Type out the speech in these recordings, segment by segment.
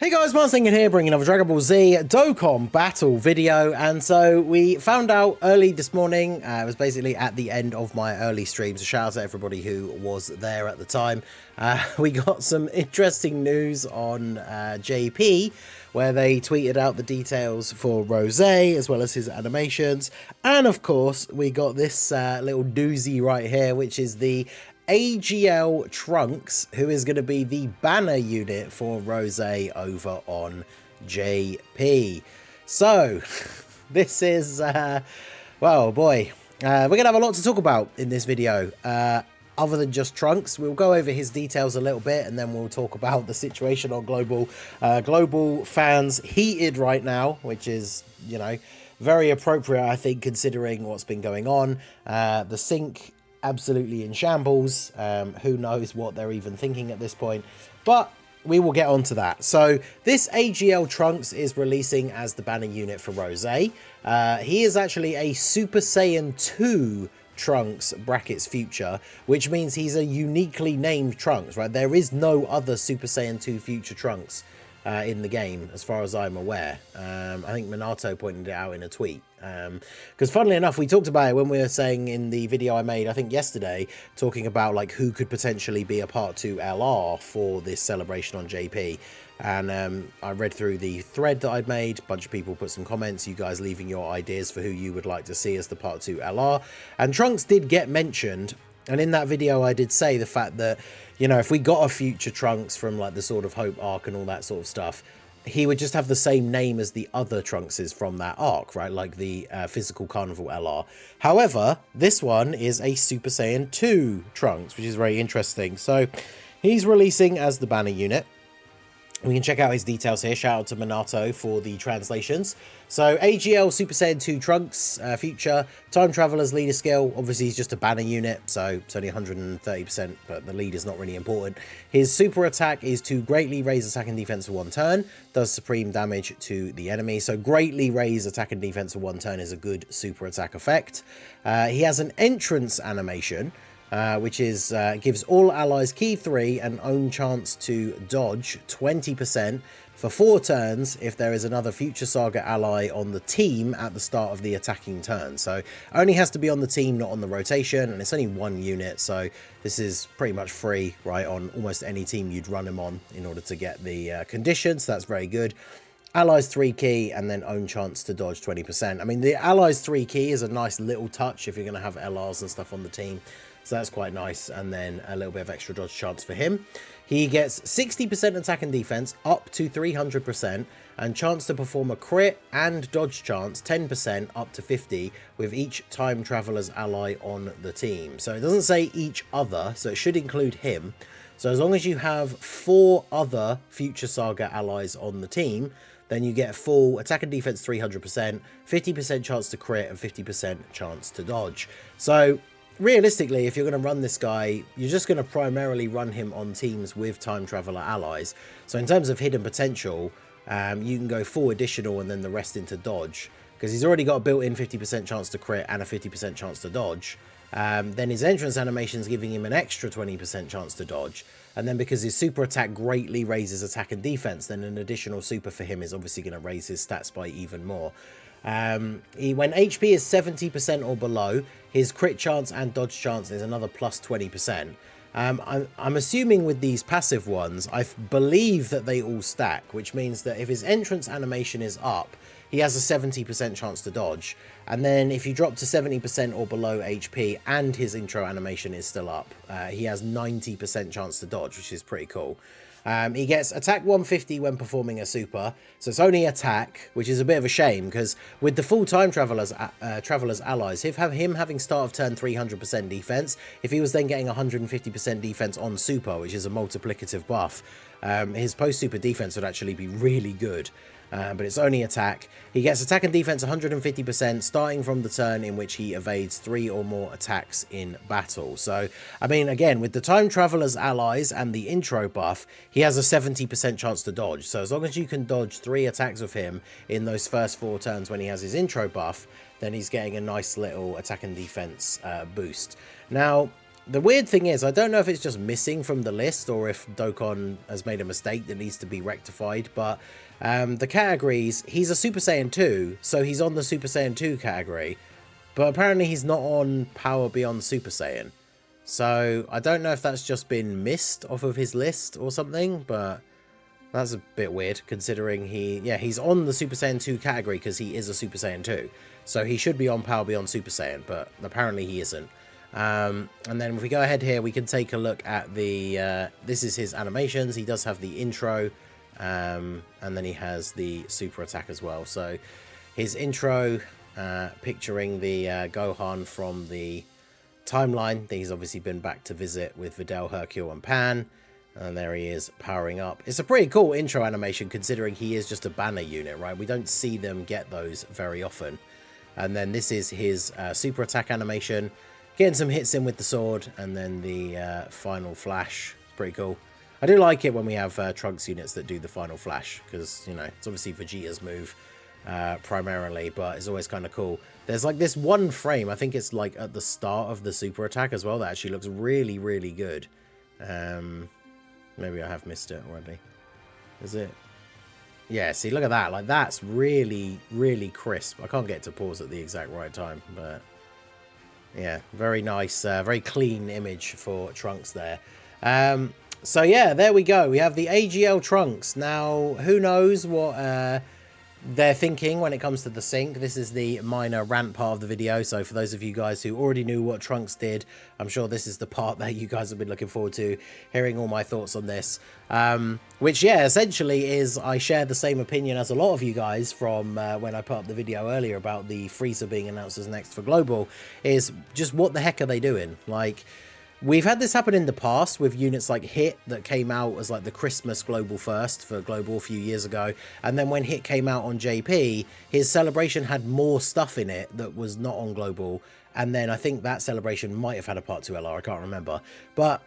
Hey guys, Martin here, bringing another Dragon Ball Z Dokkan battle video. And so we found out early this morning, it was basically at the end of my early stream, so shout out to everybody who was there at the time. We got some interesting news on JP, where they tweeted out the details for Rose, as well as his animations. And of course, we got this little doozy right here, which is the AGL Trunks, who is going to be the banner unit for Rose over on JP. So, this is, well, boy, we're going to have a lot to talk about in this video. Other than just Trunks, we'll go over his details a little bit, and then we'll talk about the situation on global. Global fans heated right now, which is, you know, very appropriate, I think, considering what's been going on. The sync absolutely in shambles. Who knows what they're even thinking at this point, but we will get on to that. So this AGL Trunks is releasing as the banner unit for Rose. He is actually a Super Saiyan 2 Trunks brackets future, which means he's a uniquely named Trunks, right? There is no other Super Saiyan 2 future Trunks in the game, as far as I'm aware. I think Minato pointed it out in a tweet. Because funnily enough, we talked about it when we were saying in the video I made, I think yesterday, talking about like who could potentially be a part 2 LR for this celebration on JP. And I read through the thread that I'd made. A bunch of people put some comments, you guys leaving your ideas for who you would like to see as the part 2 LR. And Trunks did get mentioned. And in that video, I did say the fact that, you know, if we got a future Trunks from like the Sword of Hope arc and all that sort of stuff, he would just have the same name as the other Trunkses from that arc, right? Like the physical Carnival LR. However, this one is a Super Saiyan 2 Trunks, which is very interesting. So he's releasing as the banner unit. We can check out his details here. Shout out to Minato for the translations. So AGL Super Saiyan 2 Trunks, future, Time Traveler's leader skill. Obviously, he's just a banner unit, so it's only 130%, but the lead is not really important. His super attack is to greatly raise attack and defense for 1 turn. Does supreme damage to the enemy. So greatly raise attack and defense for 1 turn is a good super attack effect. He has an entrance animation, which is gives all allies key 3 and own chance to dodge 20% for 4 turns if there is another future saga ally on the team at the start of the attacking turn. So only has to be on the team, not on the rotation, and it's only 1 unit, so this is pretty much free, right, on almost any team you'd run him on in order to get the conditions. So that's very good. Allies 3 key and then own chance to dodge 20%. I mean, the Allies 3 key is a nice little touch if you're going to have LRs and stuff on the team. So that's quite nice. And then a little bit of extra dodge chance for him. He gets 60% attack and defense up to 300% and chance to perform a crit and dodge chance 10% up to 50 with each Time Traveler's ally on the team. So it doesn't say each other, so it should include him. So as long as you have 4 other future saga allies on the team, then you get full attack and defense 300%, 50% chance to crit, and 50% chance to dodge. So realistically, if you're going to run this guy, you're just going to primarily run him on teams with Time Traveler allies. So in terms of hidden potential, you can go full additional and then the rest into dodge, because he's already got a built-in 50% chance to crit and a 50% chance to dodge. Then his entrance animation is giving him an extra 20% chance to dodge. And then because his super attack greatly raises attack and defense, then an additional super for him is obviously going to raise his stats by even more. When HP is 70% or below, his crit chance and dodge chance is another plus 20%. I'm assuming with these passive ones, I believe that they all stack, which means that if his entrance animation is up, he has a 70% chance to dodge. And then if you drop to 70% or below HP and his intro animation is still up, he has 90% chance to dodge, which is pretty cool. He gets attack 150 when performing a super, so it's only attack, which is a bit of a shame, because with the full Time Traveler's allies, him having start of turn 300% defense, if he was then getting 150% defense on super, which is a multiplicative buff, his post-super defense would actually be really good. But it's only attack. He gets attack and defense 150% starting from the turn in which he evades 3 or more attacks in battle. So, I mean, again, with the Time Traveler's allies and the intro buff, he has a 70% chance to dodge. So as long as you can dodge 3 attacks with him in those first 4 turns when he has his intro buff, then he's getting a nice little attack and defense boost. Now, the weird thing is, I don't know if it's just missing from the list or if Dokkan has made a mistake that needs to be rectified, but the categories, he's a Super Saiyan 2, so he's on the Super Saiyan 2 category, but apparently he's not on Power Beyond Super Saiyan. So I don't know if that's just been missed off of his list or something, but that's a bit weird considering he's on the Super Saiyan 2 category because he is a Super Saiyan 2. So he should be on Power Beyond Super Saiyan, but apparently he isn't. And then if we go ahead here, we can take a look at the, this is his animations. He does have the intro, and then he has the super attack as well. So his intro, picturing the Gohan from the timeline. He's obviously been back to visit with Videl, Hercule, and Pan. And there he is powering up. It's a pretty cool intro animation considering he is just a banner unit, right? We don't see them get those very often. And then this is his super attack animation. Getting some hits in with the sword, and then the final flash. Pretty cool. I do like it when we have Trunks units that do the final flash, because, you know, it's obviously Vegeta's move primarily, but it's always kind of cool. There's like this one frame, I think it's like at the start of the super attack as well, that actually looks really, really good. Maybe I have missed it already. Is it? Yeah, see, look at that. Like, that's really, really crisp. I can't get to pause at the exact right time, but yeah, very nice, very clean image for Trunks there. So yeah, there we go. We have the AGL Trunks. Now, who knows what they're thinking when it comes to the sync. This is the minor rant part of the video, so for those of you guys who already knew what Trunks did, I'm sure this is the part that you guys have been looking forward to, hearing all my thoughts on this. Which, yeah, essentially is I share the same opinion as a lot of you guys from when I put up the video earlier about the Frieza being announced as next for Global, is just what the heck are they doing? Like, we've had this happen in the past with units like Hit that came out as like the Christmas Global first for Global a few years ago. And then when Hit came out on JP, his celebration had more stuff in it that was not on Global. And then I think that celebration might have had a Part 2 LR, I can't remember. But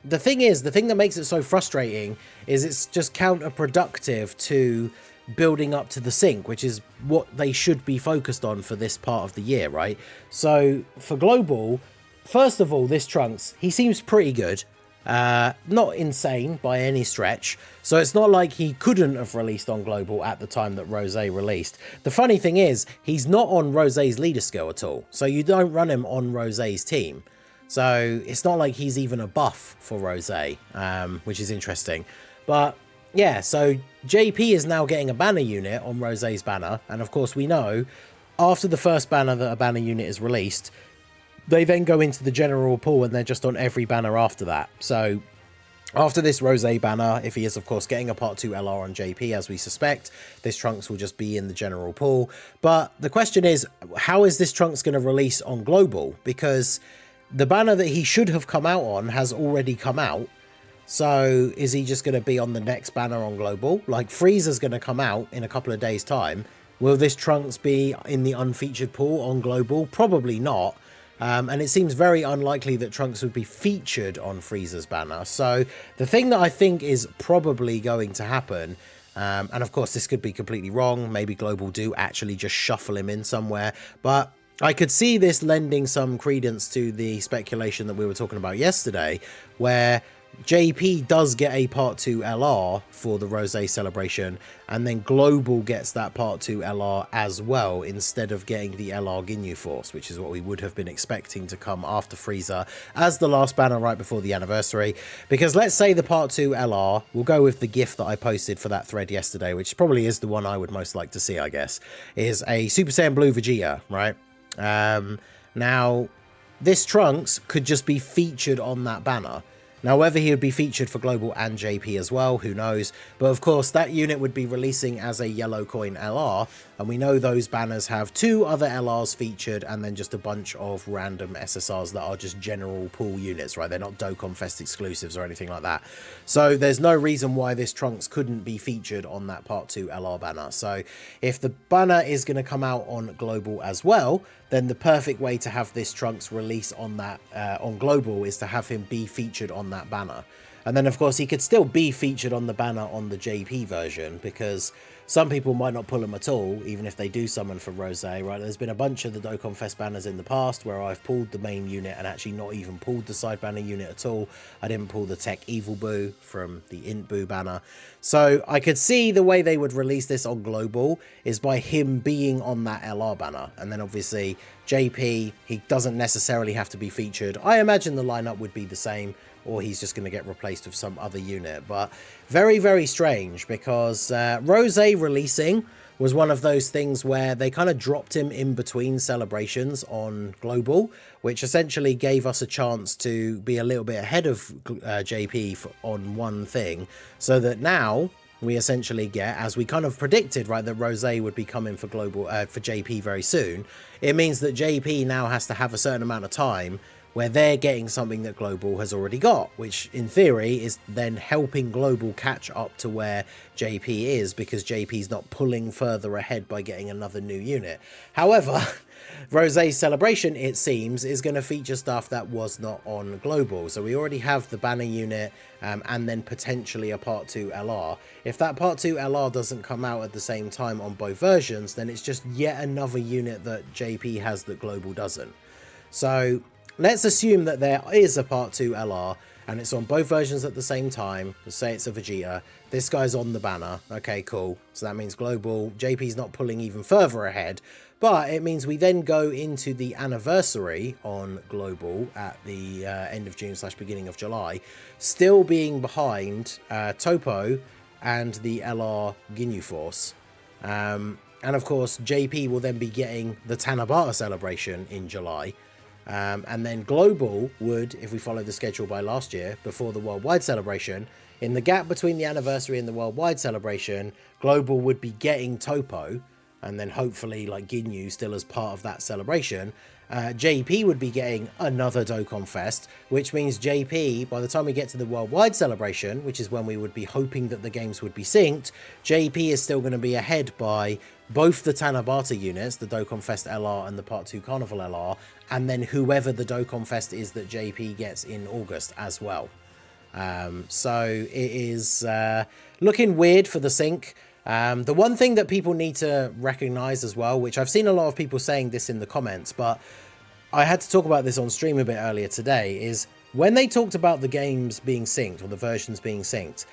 the thing is, the thing that makes it so frustrating is it's just counterproductive to building up to the sync, which is what they should be focused on for this part of the year, right? So for Global, first of all, this Trunks, he seems pretty good. Not insane by any stretch. So it's not like he couldn't have released on Global at the time that Rose released. The funny thing is, he's not on Rose's leader skill at all. So you don't run him on Rose's team. So it's not like he's even a buff for Rose, which is interesting. But yeah, so JP is now getting a banner unit on Rose's banner. And of course we know, after the first banner that a banner unit is released, they then go into the general pool and they're just on every banner after that. So after this Rose banner, if he is of course getting a Part 2 LR on JP as we suspect, this Trunks will just be in the general pool. But the question is, how is this Trunks going to release on Global? Because the banner that he should have come out on has already come out. So is he just going to be on the next banner on Global? Like, Frieza's going to come out in a couple of days' time. Will this Trunks be in the unfeatured pool on Global? Probably not. And it seems very unlikely that Trunks would be featured on Frieza's banner. So the thing that I think is probably going to happen, and of course this could be completely wrong, maybe Global do actually just shuffle him in somewhere, but I could see this lending some credence to the speculation that we were talking about yesterday, where JP does get a Part 2 LR for the Rose celebration, and then Global gets that Part 2 LR as well, instead of getting the LR Ginyu Force, which is what we would have been expecting to come after Frieza as the last banner right before the anniversary. Because let's say the Part 2 LR, we'll go with the GIF that I posted for that thread yesterday, which probably is the one I would most like to see, I guess, is a Super Saiyan Blue Vegeta, right? Now, this Trunks could just be featured on that banner. Now, whether he would be featured for Global and JP as well, who knows? But of course, that unit would be releasing as a yellow coin LR, and we know those banners have 2 other LRs featured, and then just a bunch of random SSRs that are just general pool units, right? They're not Dokkan Fest exclusives or anything like that. So there's no reason why this Trunks couldn't be featured on that Part 2 LR banner. So if the banner is going to come out on Global as well, then the perfect way to have this Trunks release on that on Global is to have him be featured on that banner. And then, of course, he could still be featured on the banner on the JP version, because some people might not pull him at all, even if they do summon for Rose, right? There's been a bunch of the Dokkan Fest banners in the past where I've pulled the main unit and actually not even pulled the side banner unit at all. I didn't pull the Tech Evil Boo from the Int Boo banner. So I could see the way they would release this on Global is by him being on that LR banner. And then obviously JP, he doesn't necessarily have to be featured. I imagine the lineup would be the same, or he's just going to get replaced with some other unit. But very, very strange, because Rose releasing was one of those things where they kind of dropped him in between celebrations on Global, which essentially gave us a chance to be a little bit ahead of JP on one thing, so that now we essentially get, as we kind of predicted, right, that Rose would be coming for Global for JP very soon. It means that JP now has to have a certain amount of time where they're getting something that Global has already got, which in theory is then helping Global catch up to where JP is, because JP's not pulling further ahead by getting another new unit. However, Rose's celebration, it seems, is going to feature stuff that was not on Global. So we already have the banner unit and then potentially a Part 2 LR. If that Part 2 LR doesn't come out at the same time on both versions, then it's just yet another unit that JP has that Global doesn't. So let's assume that there is a Part 2 LR and it's on both versions at the same time. Let's say it's a Vegeta. This guy's on the banner. Okay, cool. So that means Global, JP's not pulling even further ahead, but it means we then go into the anniversary on Global at the end of June / beginning of July, still being behind Topo and the LR Ginyu Force. And of course, JP will then be getting the Tanabata celebration in July. And then Global would, if we follow the schedule by last year, before the worldwide celebration, in the gap between the anniversary and the worldwide celebration, Global would be getting Topo, and then hopefully like Ginyu still as part of that celebration. JP would be getting another Dokkan Fest, which means JP, by the time we get to the worldwide celebration, which is when we would be hoping that the games would be synced, JP is still going to be ahead by both the Tanabata units, the Dokkan Fest LR and the Part 2 Carnival LR, and then whoever the Dokkan Fest is that JP gets in August as well. So it is looking weird for the sync. The one thing that people need to recognize as well, which I've seen a lot of people saying this in the comments, but I had to talk about this on stream a bit earlier today, is when they talked about the games being synced or the versions being synced,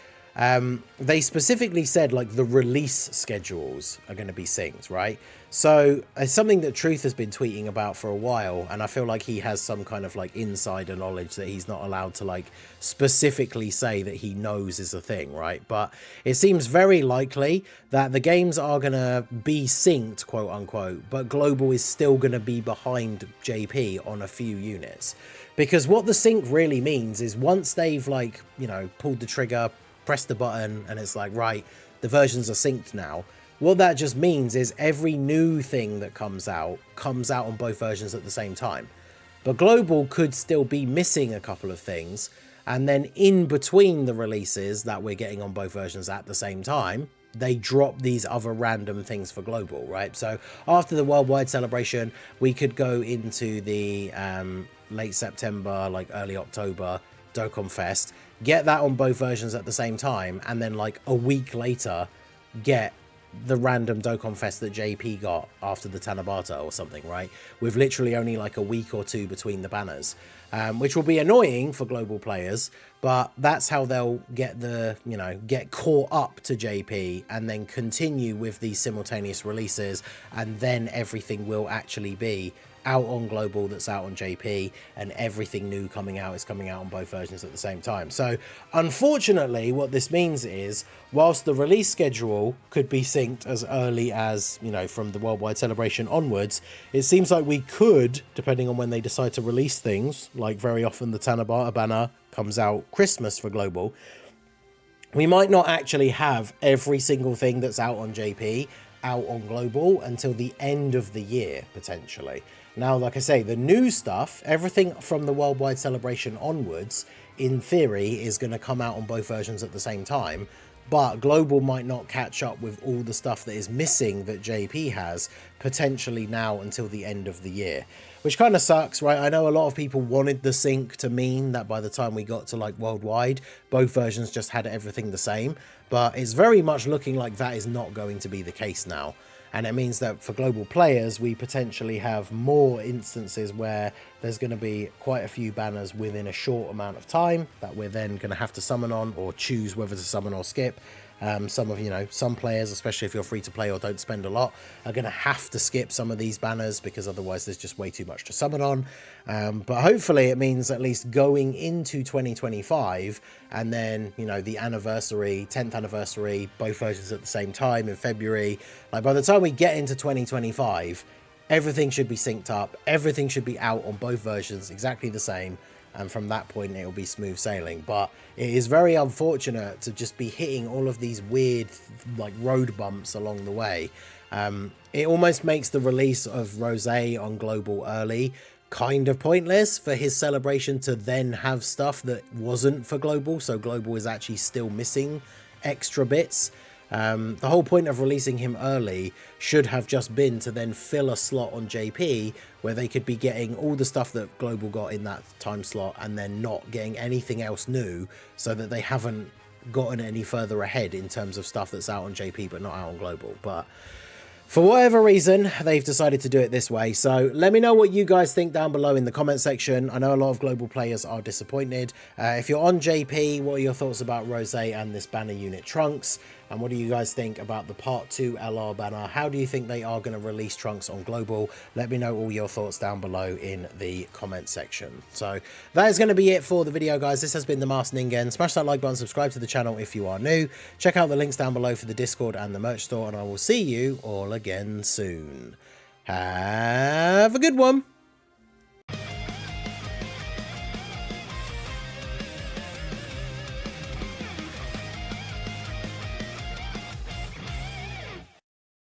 they specifically said like the release schedules are going to be synced, right? So it's something that Truth has been tweeting about for a while, and I feel like he has some kind of like insider knowledge that he's not allowed to like specifically say that he knows is a thing, right? But it seems very likely that the games are going to be synced, quote unquote, but Global is still going to be behind JP on a few units. Because what the sync really means is once they've like, you know, pulled the trigger, press the button, and it's like, right, the versions are synced now. What that just means is every new thing that comes out on both versions at the same time. But Global could still be missing a couple of things, and then in between the releases that we're getting on both versions at the same time, they drop these other random things for Global, right? So after the worldwide celebration, we could go into the late September, like early October Dokkan Fest, get that on both versions at the same time, and then like a week later get the random Dokkan Fest that JP got after the Tanabata or something, right? With literally only like a week or two between the banners, which will be annoying for Global players, but that's how they'll get the, you know, get caught up to JP and then continue with these simultaneous releases, and then everything will actually be out on Global that's out on JP, and everything new coming out is coming out on both versions at the same time. So unfortunately what this means is, whilst the release schedule could be synced as early as, you know, from the worldwide celebration onwards, it seems like we could, depending on when they decide to release things, like very often the Tanabata banner comes out Christmas for Global, we might not actually have every single thing that's out on JP out on Global until the end of the year, potentially. Now, like I say, the new stuff, everything from the worldwide celebration onwards, in theory, is going to come out on both versions at the same time. but global might not catch up with all the stuff that is missing that JP has, potentially now until the end of the year, which kind of sucks, right? I know a lot of people wanted the sync to mean that by the time we got to like worldwide, both versions just had everything the same, but it's very much looking like that is not going to be the case now. And it means that for global players, we potentially have more instances where there's going to be quite a few banners within a short amount of time that we're then going to have to summon on or choose whether to summon or skip. Some players, especially if you're free to play or don't spend a lot, are going to have to skip some of these banners because otherwise there's just way too much to summon on. But hopefully it means at least going into 2025 and then, the anniversary, 10th anniversary, both versions at the same time in February. Like by the time we get into 2025, everything should be synced up. Everything should be out on both versions exactly the same. And from that point, it'll be smooth sailing. But it is very unfortunate to just be hitting all of these weird, like, road bumps along the way. It almost makes the release of Rosé on Global early kind of pointless for his celebration to then have stuff that wasn't for Global. So Global is actually still missing extra bits. The whole point of releasing him early should have just been to then fill a slot on JP where they could be getting all the stuff that Global got in that time slot and then not getting anything else new, so that they haven't gotten any further ahead in terms of stuff that's out on JP but not out on Global. But for whatever reason, they've decided to do it this way. So let me know what you guys think down below in the comment section. I know a lot of global players are disappointed. If you're on JP, what are your thoughts about Rosé and this banner unit Trunks? And what do you guys think about the Part 2 LR banner? How do you think they are going to release Trunks on Global? Let me know all your thoughts down below in the comment section. So that is going to be it for the video, guys. This has been the Masked Ningen. Smash that like button, subscribe to the channel if you are new. Check out the links down below for the Discord and the merch store, and I will see you all again soon. Have a good one.